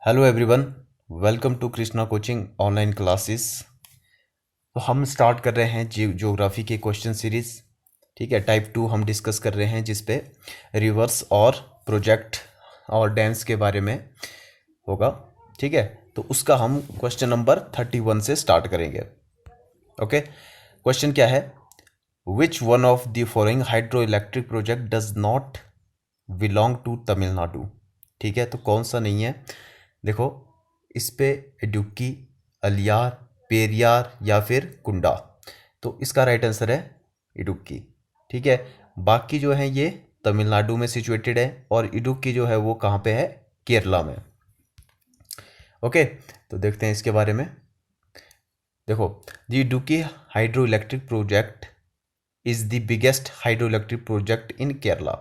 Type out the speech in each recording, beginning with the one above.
Hello everyone, welcome to Krishna coaching online classes. तो हम start कर रहे हैं ज्योग्राफी के क्वेश्चन सीरीज। ठीक है, टाइप 2 हम डिस्कस कर रहे हैं जिस पे रिवर्स और प्रोजेक्ट और डैम्स के बारे में होगा। ठीक है, तो उसका हम क्वेश्चन नंबर 31 से स्टार्ट करेंगे। ओके, क्वेश्चन क्या है? Which one of the following hydro electric project does not belong to Tamil Nadu? ठीक है, तो कौन सा नहीं है? देखो, इस पे इडुक्की, अलियार, पेरियार या फिर कुंडा। तो इसका राइट आंसर है इडुक्की। ठीक है, बाकी जो है ये तमिलनाडु में सिचुएटेड है और इडुक्की जो है वो कहाँ पे है? केरला में। ओके, तो देखते हैं इसके बारे में। देखो, the Idukki hydro electric project is the biggest hydro electric project in Kerala.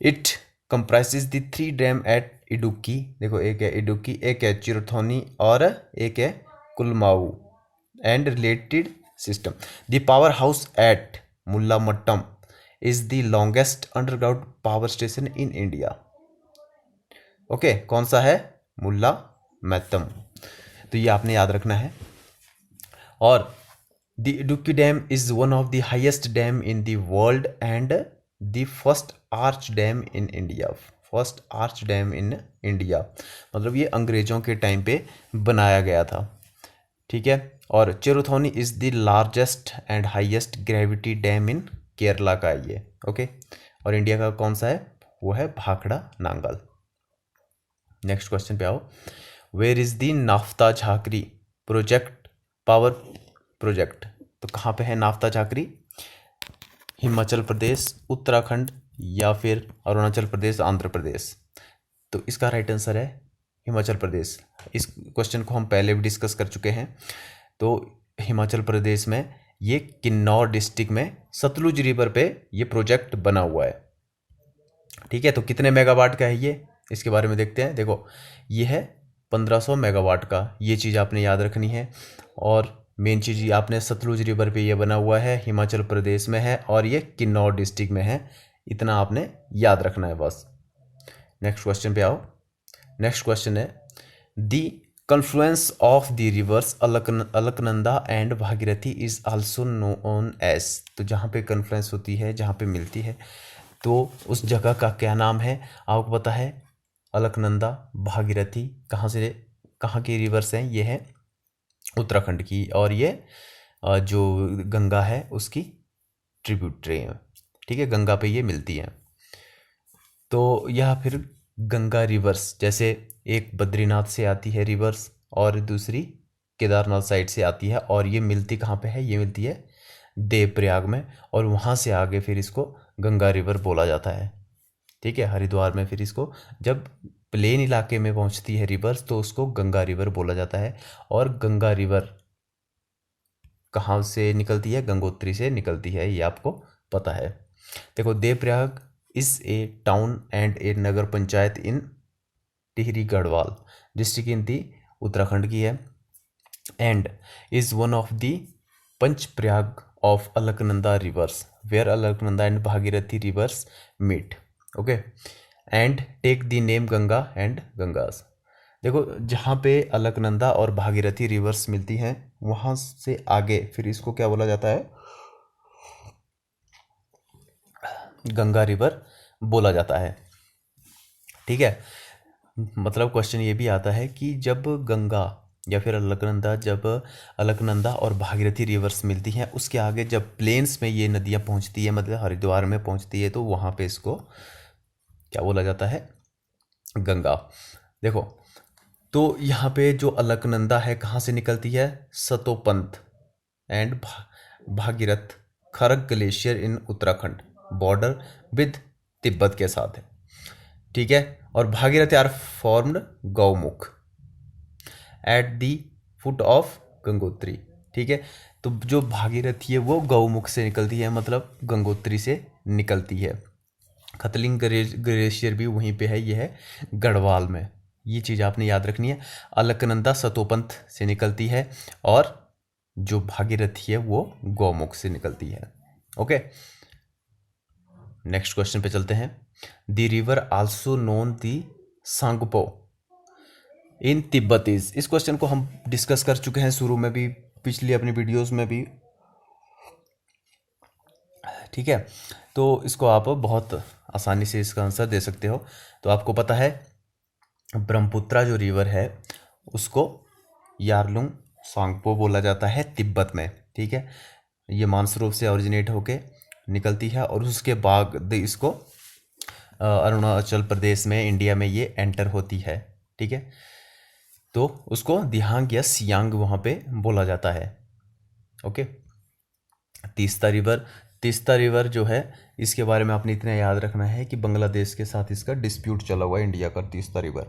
It comprises the three dam at Idukki. देखो, एक है इडुक्की, एक है चिरुथोनी और एक है Kulamavu and related system. The power house at Moolamattom is the longest underground power station in India. Okay, कौन सा है? मुल्ला मैतम। तो ये आपने याद रखना है। और the Idukki dam is one of the highest dam in the world and the first arch dam in India. First arch dam in India मतलब ये अंग्रेजों के टाइम पे बनाया गया था। ठीक है, और Cheruthoni is the largest and highest gravity dam in Kerala का ये। ओके, और इंडिया का कौन सा है? वो है भाखड़ा नांगल। नेक्स्ट क्वेश्चन पे आओ। वेयर इज द नाफ्ता झाकरी प्रोजेक्ट पावर प्रोजेक्ट? तो कहाँ पे है नाफ्ता झाकरी? हिमाचल प्रदेश, उत्तराखंड या फिर अरुणाचल प्रदेश, आंध्र प्रदेश। तो इसका राइट आंसर है हिमाचल प्रदेश। इस क्वेश्चन को हम पहले भी डिस्कस कर चुके हैं। तो हिमाचल प्रदेश में ये किन्नौर डिस्ट्रिक्ट में सतलुज रिवर पे ये प्रोजेक्ट बना हुआ है। ठीक है, तो कितने मेगावाट का है ये? इसके बारे में देखते हैं। देखो, ये है 1500 मेगावाट का। ये चीज़ आपने याद रखनी है। और मेन चीज़ ये आपने सतलुज रिवर पे ये बना हुआ है, हिमाचल प्रदेश में है और ये किन्नौर डिस्ट्रिक्ट में है। इतना आपने याद रखना है बस। नेक्स्ट क्वेश्चन पे आओ। नेक्स्ट क्वेश्चन है the confluence of the rivers Alaknanda and Bhagirathi is also known as. तो जहाँ पे कन्फ्लुएंस होती है, जहाँ पे मिलती है, तो उस जगह का क्या नाम है? आपको पता है, अलकनंदा, भागीरथी कहाँ की रिवर्स हैं? ये है उत्तराखंड की, और ये जो गंगा है उसकी ट्रिब्यूटरी है। ठीक है, गंगा पे ये मिलती हैं। तो यह फिर गंगा रिवर्स, जैसे एक बद्रीनाथ से आती है रिवर्स और दूसरी केदारनाथ साइड से आती है, और ये मिलती कहाँ पे है? ये मिलती है देवप्रयाग में, और वहाँ से आगे फिर इसको गंगा रिवर बोला जाता है। ठीक है, हरिद्वार में फिर इसको जब प्लेन इलाके में पहुँचती है रिवर्स तो उसको गंगा रिवर बोला जाता है। और गंगा रिवर कहाँ से निकलती है? गंगोत्री से निकलती है, ये आपको पता है। देखो, Devprayag is a town and a nagar panchayat in Tehri Garhwal district in the Uttarakhand की है and is one of the Panchprayag of Alaknanda rivers where Alaknanda and Bhagirathi rivers meet. Okay, and take the name Ganga and Ganges. देखो, जहाँ पे अलकनंदा और भागीरथी रिवर्स मिलती हैं वहाँ से आगे फिर इसको क्या बोला जाता है? गंगा रिवर बोला जाता है। ठीक है, मतलब क्वेश्चन ये भी आता है कि जब गंगा या फिर अलकनंदा और भागीरथी रिवर्स मिलती हैं, उसके आगे जब प्लेन्स में ये नदियाँ पहुँचती है, मतलब हरिद्वार में पहुँचती है, तो वहाँ पे इसको क्या बोला जाता है? गंगा। देखो, तो यहाँ पे जो अलकनंदा है कहाँ से निकलती है? Satopanth and Bhagirath Kharak glacier in Uttarakhand border with Tibet के साथ है। ठीक है, और Bhagirathi are formed Gaumukh at the foot of Gangotri. ठीक है, तो जो भागीरथी है वो गौमुख से निकलती है, मतलब गंगोत्री से निकलती है। खतलिंग ग्लेशियर भी वहीं पे है, ये है गढ़वाल में। ये चीज़ आपने याद रखनी है। अलकनंदा सतोपंथ से निकलती है और जो भागीरथी है वो गौमुख से निकलती है। ओके, नेक्स्ट क्वेश्चन पे चलते हैं। द रिवर आल्सो नोन दी सांगपो इन तिब्बतीज। इस क्वेश्चन को हम डिस्कस कर चुके हैं शुरू में भी, पिछली अपनी वीडियोस में भी, ठीक है। तो इसको आप बहुत आसानी से इसका आंसर दे सकते हो। तो आपको पता है ब्रह्मपुत्रा जो रिवर है उसको यारलुंग सांगपो बोला जाता है तिब्बत में, ठीक है। ये मानसरोवर से ओरिजिनेट होके निकलती है और उसके बाद इसको अरुणाचल प्रदेश में, इंडिया में ये एंटर होती है, ठीक है। तो उसको दिहांग या सियांग वहाँ पे बोला जाता है, ओके। तीस्ता रिवर जो है, इसके बारे में आपने इतना याद रखना है कि बांग्लादेश के साथ इसका डिस्प्यूट चला हुआ है इंडिया का, तीस्ता रिवर।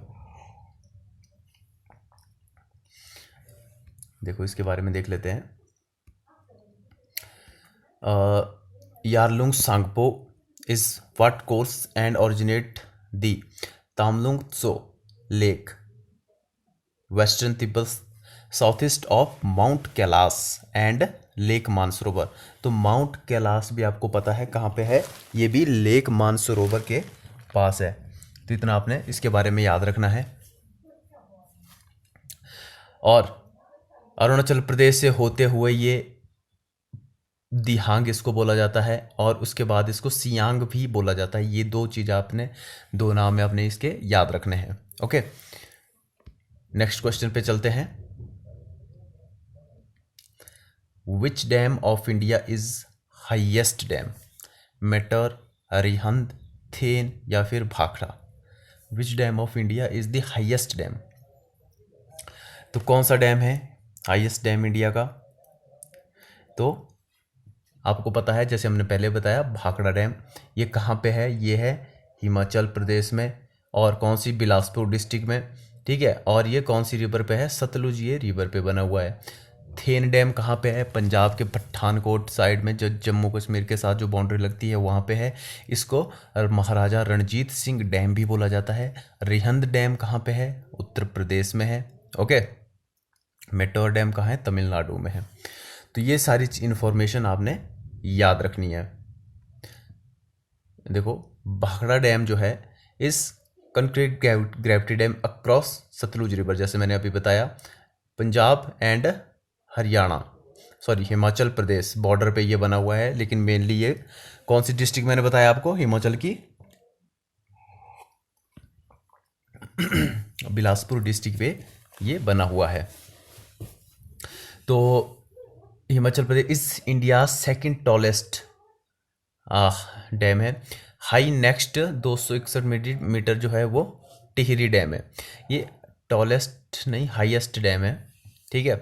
देखो इसके बारे में देख लेते हैं। Yarlung Tsangpo is what course and originate the Tamlung Tso lake, western Tibet, south east of mount Kailash and lake Mansarovar. तो माउंट कैलाश भी आपको पता है कहाँ पे है, ये भी लेक मानसरोवर के पास है। तो इतना आपने इसके बारे में याद रखना है। और अरुणाचल प्रदेश से होते हुए ये दिहांग इसको बोला जाता है, और उसके बाद इसको सियांग भी बोला जाता है। ये दो चीज़ आपने, दो नाम में अपने इसके याद रखने हैं, ओके। नेक्स्ट क्वेश्चन पे चलते हैं। Which dam of India is highest dam, Mettur, Arihant, then या फिर Bhakra. Which dam of India is the highest dam. तो कौन सा डैम है हाईएस्ट डैम इंडिया का? तो आपको पता है, जैसे हमने पहले बताया, भाखड़ा डैम। ये कहाँ पे है? ये है हिमाचल प्रदेश में, और कौन सी, बिलासपुर डिस्ट्रिक्ट में, ठीक है। और ये कौन सी रिवर पे है? सतलुज ये रिवर पे बना हुआ है। थेन डैम कहाँ पे है? पंजाब के पठानकोट साइड में, जो जम्मू कश्मीर के साथ जो बाउंड्री लगती है वहाँ पे है। इसको महाराजा रणजीत सिंह डैम भी बोला जाता है। रिहंद डैम कहाँ पे है? उत्तर प्रदेश में है, ओके। मेटोर डैम कहाँ है? तमिलनाडु में है। तो ये सारी इन्फॉर्मेशन आपने याद रखनी है। देखो भाखड़ा डैम जो है, is concrete gravity dam across Sutlej river, जैसे मैंने अभी बताया, Punjab and Haryana, sorry Himachal Pradesh border पे ये बना हुआ है। लेकिन मेनली ये कौन सी डिस्ट्रिक्ट मैंने बताया आपको? हिमाचल की बिलासपुर डिस्ट्रिक्ट पे ये बना हुआ है। तो हिमाचल प्रदेश इस इंडिया सेकंड टॉलेस्ट डैम है। हाई नेक्स्ट 261 मीटर जो है वो टिहरी डैम है। ये टॉलेस्ट नहीं, हाईएस्ट डैम है, ठीक है।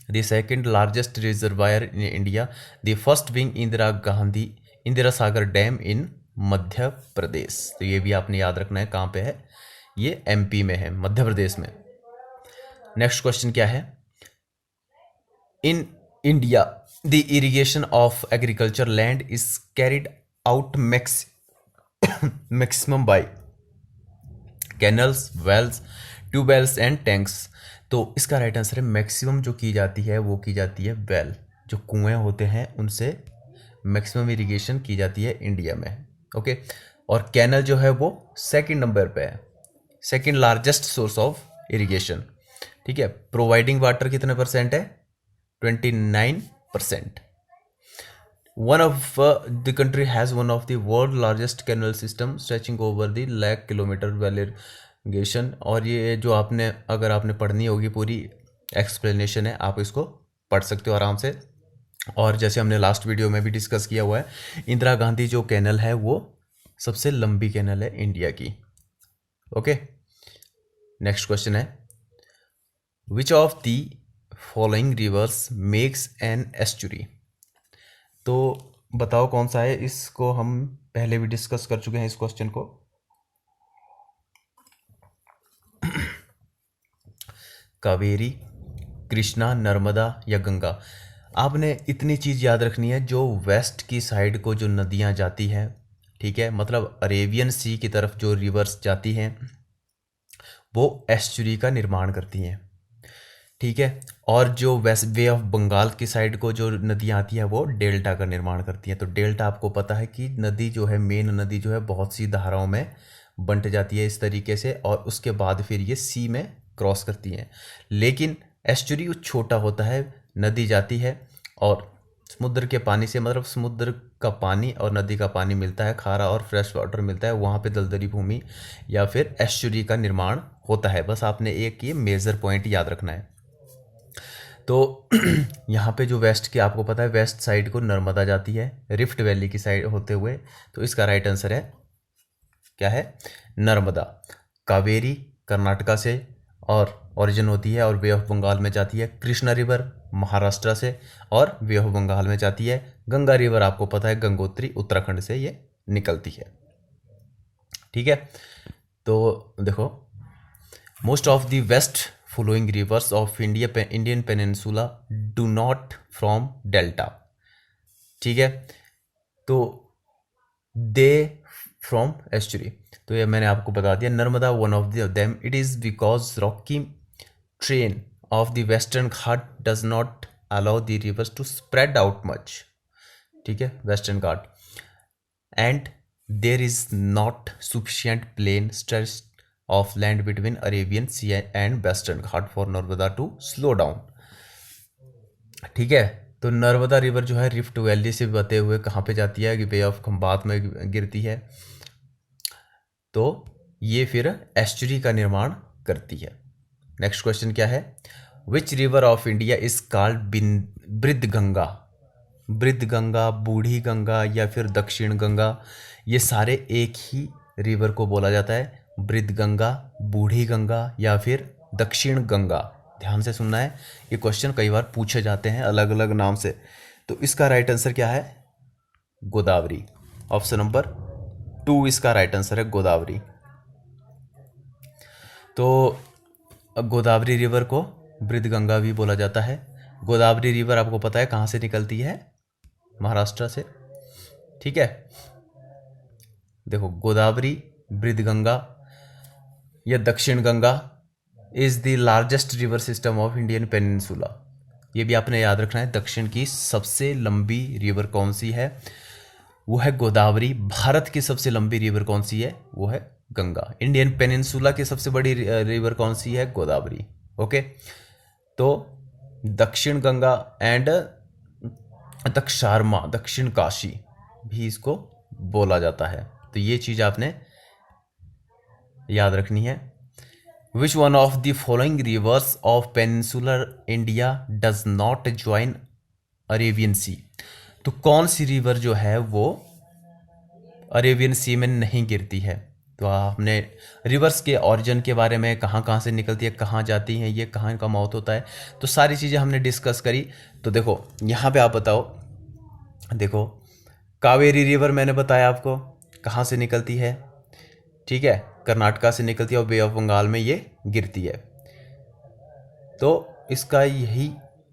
The second largest reservoir in India, the first being Indira Sagar dam in Madhya Pradesh. तो ये भी आपने याद रखना है, कहाँ पे है? ये एमपी में है, मध्य प्रदेश में। नेक्स्ट क्वेश्चन क्या है? In India the irrigation of agriculture land is carried out maximum by canals, wells, tubewells and tanks. तो इसका राइट आंसर है मैक्सिमम जो की जाती है वो की जाती है वेल, जो कुएं होते हैं उनसे मैक्सिमम इरिगेशन की जाती है इंडिया में, ओके। और कैनल जो है वो सेकंड नंबर पे है, second largest source of irrigation, ठीक है। प्रोवाइडिंग वाटर कितने परसेंट है? 29%। One of the country has one of the world largest canal system stretching over the lakh kilometre well irrigation. और ये जो आपने, अगर आपने पढ़नी होगी, पूरी एक्सप्लेनेशन है, आप इसको पढ़ सकते हो आराम से। और जैसे हमने लास्ट वीडियो में भी डिस्कस किया हुआ है, इंदिरा गांधी जो कैनल है वो सबसे लंबी कैनल है इंडिया की, ओके। नेक्स्ट क्वेश्चन है, which of the following reverse makes an estuary. तो बताओ कौन सा है? इसको हम पहले भी डिस्कस कर चुके हैं इस क्वेश्चन को। कावेरी, कृष्णा, नर्मदा या गंगा। आपने इतनी चीज़ याद रखनी है, जो वेस्ट की साइड को जो नदियाँ जाती हैं, ठीक है, मतलब अरेबियन सी की तरफ जो रिवर्स जाती हैं वो एस्चुरी का निर्माण करती हैं, ठीक है। और जो वेस्ट वे ऑफ बंगाल की साइड को जो नदियाँ आती हैं वो डेल्टा का निर्माण करती हैं। तो डेल्टा आपको पता है कि नदी जो है, मेन नदी जो है, बहुत सी धाराओं में बंट जाती है इस तरीके से, और उसके बाद फिर ये सी में क्रॉस करती हैं। लेकिन एस्चुरी छोटा होता है, नदी जाती है और समुद्र के पानी से, मतलब समुद्र का पानी और नदी का पानी मिलता है, खारा और फ्रेश वाटर मिलता है, वहाँ पे दलदली भूमि या फिर एस्चुरी का निर्माण होता है। बस आपने एक ये मेजर पॉइंट याद रखना है। तो यहाँ पे जो वेस्ट की, आपको पता है वेस्ट साइड को नर्मदा जाती है रिफ्ट वैली की साइड होते हुए, तो इसका राइट आंसर है क्या है, नर्मदा। कावेरी कर्नाटका से और ओरिजिन होती है और वे ऑफ बंगाल में जाती है। कृष्णा रिवर महाराष्ट्र से और वे ऑफ बंगाल में जाती है। गंगा रिवर आपको पता है गंगोत्री उत्तराखंड से ये निकलती है। ठीक है, तो देखो, most of the west following rivers of Indian peninsula do not from delta। ठीक है, तो दे फ्रॉम एस्चुरी, तो ये मैंने आपको बता दिया। Narmada one of them, it is because rocky terrain of the western Ghat does not allow the rivers to spread out much. ठीक है, western Ghat, and there is not sufficient plain stretch of land between Arabian Sea and western Ghat for Narmada to slow down. ठीक है, तो Narmada river जो है rift valley से बहते हुए कहाँ पे जाती है, कि बे ऑफ खंबात में गिरती है, तो ये फिर एस्चुरी का निर्माण करती है। नेक्स्ट क्वेश्चन क्या है, which river of India is called बृद्ध गंगा। बृद्ध गंगा, बूढ़ी गंगा या फिर दक्षिण गंगा, ये सारे एक ही रिवर को बोला जाता है। बृद्ध गंगा, बूढ़ी गंगा या फिर दक्षिण गंगा। ध्यान से सुनना है, ये क्वेश्चन कई बार पूछे जाते हैं अलग अलग नाम से। तो इसका राइट आंसर क्या है, गोदावरी। ऑप्शन नंबर 2 इसका राइट आंसर है, गोदावरी। तो गोदावरी रिवर को बृद्ध गंगा भी बोला जाता है। गोदावरी रिवर आपको पता है कहाँ से निकलती है, महाराष्ट्र से। ठीक है, देखो, गोदावरी, बृद्ध गंगा या दक्षिण Ganga is the largest river system of Indian peninsula. ये भी आपने याद रखना है। दक्षिण की सबसे लंबी रिवर कौन सी है, वो है गोदावरी। भारत की सबसे लंबी रिवर कौन सी है, वो है गंगा। इंडियन पेनिनसुला की सबसे बड़ी रिवर कौन सी है, गोदावरी। ओके, तो दक्षिण गंगा एंड दक्षार्मा, दक्षिण काशी भी इसको बोला जाता है। तो ये चीज़ आपने याद रखनी है। Which one of the following rivers of peninsular India does not join Arabian sea. तो कौन सी रिवर जो है वो अरेबियन सी में नहीं गिरती है। तो आपने रिवर्स के ऑरिजिन के बारे में, कहाँ कहाँ से निकलती है, कहाँ जाती हैं, ये कहाँ का मौत होता है, तो सारी चीज़ें हमने डिस्कस करी। तो देखो यहाँ पे आप बताओ, देखो कावेरी रिवर मैंने बताया आपको कहाँ से निकलती है। ठीक है, कर्नाटका से निकलती है और बे ऑफ बंगाल में ये गिरती है। तो इसका यही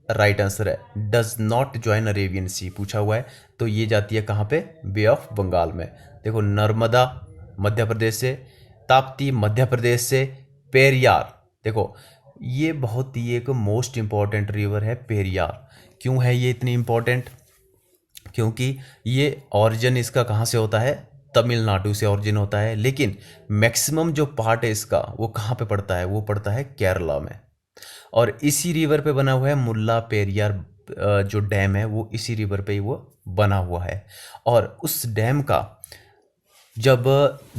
राइट आंसर है, डज नॉट ज्वाइन अरेबियन सी पूछा हुआ है, तो ये जाती है कहाँ पे, बे ऑफ बंगाल में। देखो, नर्मदा मध्य प्रदेश से, ताप्ती मध्य प्रदेश से, पेरियार, देखो ये बहुत ही एक मोस्ट इम्पॉर्टेंट रिवर है पेरियार। क्यों है ये इतनी इम्पॉर्टेंट, क्योंकि ये ऑरिजिन इसका कहाँ से होता है, तमिलनाडु से ऑरिजिन होता है, लेकिन मैक्सिमम जो पार्ट है इसका वो कहाँ पे पड़ता है, वो पड़ता है केरला में। और इसी रिवर पे बना हुआ है मुल्ला पेरियार जो डैम है, वो इसी रिवर पे ही वो बना हुआ है। और उस डैम का जब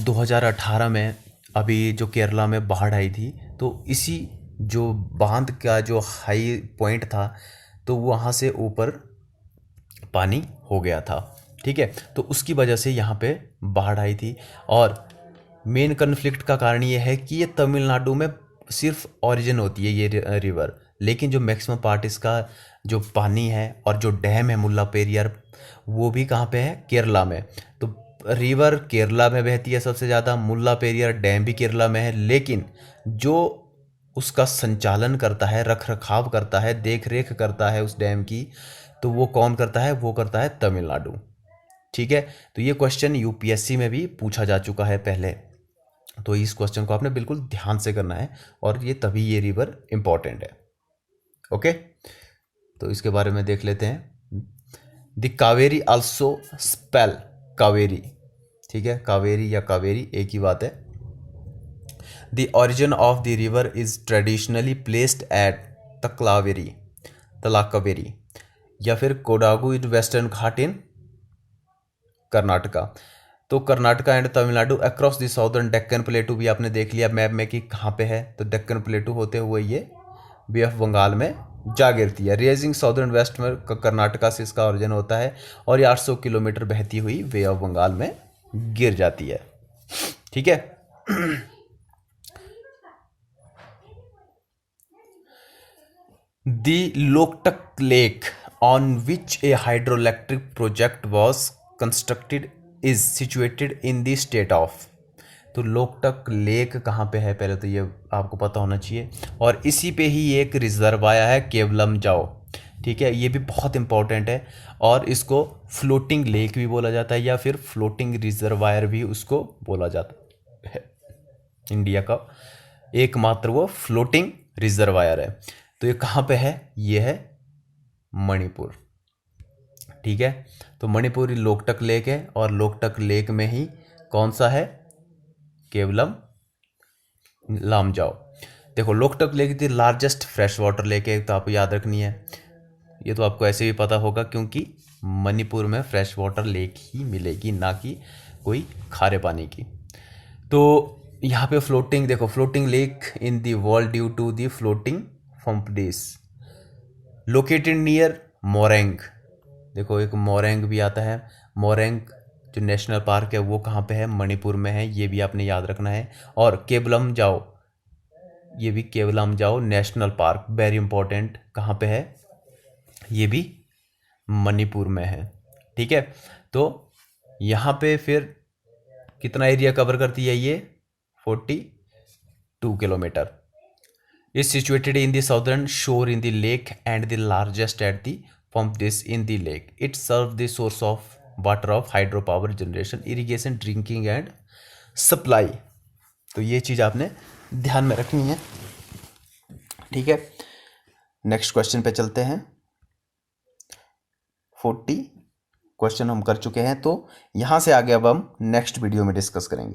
2018 में अभी जो केरला में बाढ़ आई थी, तो इसी जो बांध का जो हाई पॉइंट था, तो वहाँ से ऊपर पानी हो गया था। ठीक है, तो उसकी वजह से यहाँ पे बाढ़ आई थी। और मेन कन्फ्लिक्ट का कारण ये है कि ये तमिलनाडु में सिर्फ ओरिजिन होती है ये रिवर, लेकिन जो मैक्सिमम पार्ट इसका जो पानी है और जो डैम है मुल्ला पेरियार, वो भी कहाँ पे है, केरला में। तो रिवर केरला में बहती है सबसे ज़्यादा, मुल्ला पेरियार डैम भी केरला में है, लेकिन जो उसका संचालन करता है, रख रखाव करता है, देख रेख करता है उस डैम की, तो वो कौन करता है, वो करता है तमिलनाडु। ठीक है, तो ये क्वेश्चन यूपीएससी में भी पूछा जा चुका है पहले, तो इस क्वेश्चन को आपने बिल्कुल ध्यान से करना है, और ये तभी ये रिवर इंपॉर्टेंट है। ओके, तो इसके बारे में देख लेते हैं। The Kaveri also spell Kaveri. ठीक है, कावेरी या कावेरी एक ही बात है। The origin of the river is traditionally placed at तलाकावेरी या फिर कोडागु इन वेस्टर्न घाट इन कर्नाटका। तो Karnataka and Tamil Nadu across the southern Deccan प्लेटू भी आपने देख लिया मैप में कि कहाँ पे है, तो डेक्कन प्लेटू होते हुए ये बे ऑफ बंगाल में जा गिरती है। रेजिंग साउदर्न वेस्ट में कर्नाटका से इसका ओरिजिन होता है और ये 800 किलोमीटर बहती हुई बे ऑफ बंगाल में गिर जाती है। ठीक है। The Loktak lake on which A hydroelectric project was constructed is situated in the state of. तो लोकटक लेक कहाँ पे है, पहले तो ये आपको पता होना चाहिए। और इसी पे ही एक रिजर्वायर है केवलम जाओ। ठीक है, ये भी बहुत इंपॉर्टेंट है और इसको फ्लोटिंग लेक भी बोला जाता है या फिर फ्लोटिंग रिजर्वायर भी उसको बोला जाता है। इंडिया का एकमात्र वो फ्लोटिंग रिजर्वायर है। तो ये कहाँ पे है, ये है मणिपुर। ठीक है, तो मणिपुरी लोकटक लेक है और लोकटक लेक में ही कौन सा है, केवलम लामजाओ। देखो Loktak lake the largest fresh water lake है, तो आपको याद रखनी है। ये तो आपको ऐसे भी पता होगा क्योंकि मणिपुर में फ्रेश वाटर लेक ही मिलेगी, ना कि कोई खारे पानी की। तो यहाँ पे फ्लोटिंग, देखो floating lake in the world due to the floating phumdis located near Moirang. देखो एक मोरेंग भी आता है। मोरेंग जो नेशनल पार्क है वो कहाँ पे है, मणिपुर में है, ये भी आपने याद रखना है। और केवलम जाओ, ये भी केवलम जाओ नेशनल पार्क, वेरी इंपॉर्टेंट, कहाँ पे है, ये भी मणिपुर में है। ठीक है, तो यहाँ पे फिर कितना एरिया कवर करती है ये, 42 kilometre. Is situated in the southern shore in the lake and the largest at the pump this in the lake. It serves the source of water of hydropower generation, irrigation, drinking and supply. तो ये चीज़ आपने ध्यान में रखनी है। ठीक है, next question पे चलते हैं। 40 क्वेश्चन हम कर चुके हैं, तो यहाँ से आगे अब हम नेक्स्ट वीडियो में डिस्कस करेंगे।